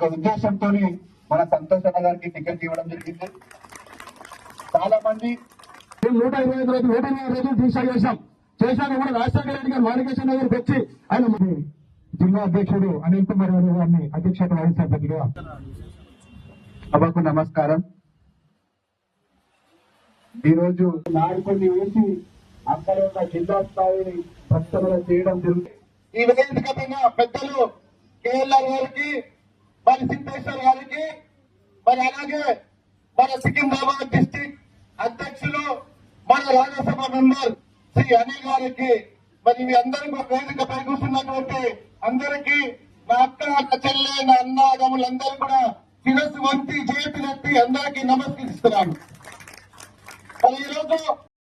ఉద్దేశంతో మన సంతోష్ అన్న గారికి టికెట్ ఇవ్వడం జరిగింది. చాలా మంది 125 రోజులు 120 రోజులు దీక్ష చేశాక కూడా రాజశేఖర రెడ్డి గారు మాణికేశ్వర దగ్గరికి వచ్చి ఆయన జిల్లా అధ్యక్షుడు అనిల్ కుమార్ యాదవ్ గారిని అధ్యక్షత వహించబడిగా సభకు నమస్కారం. ఈరోజు నాడుకొని వేసి అక్కడ ఉన్న జిల్లా స్థాయి ప్రకటనలు చేయడం జరుగుతుంది. ఈ వేదిక పైన పెద్దలు కేఎల్ఆర్ గారికి, మరి సిద్ధేశ్వర్ గారికి, మరి అలాగే మన సికింద్రాబాద్ డిస్టిక్ అధ్యక్షులు మన రాజ్యసభ మెంబర్ శ్రీ అనిల్ గారికి, మరి మీ అందరికీ వేదిక పై కూర్చున్నటువంటి అందరికీ, నా అక్క అక్క చెల్లె నా అన్నదమ్ములందరూ కూడా శిరస్సు వంచి చేతులెత్తి అందరికీ నమస్కరిస్తున్నాను. మరి ఈరోజు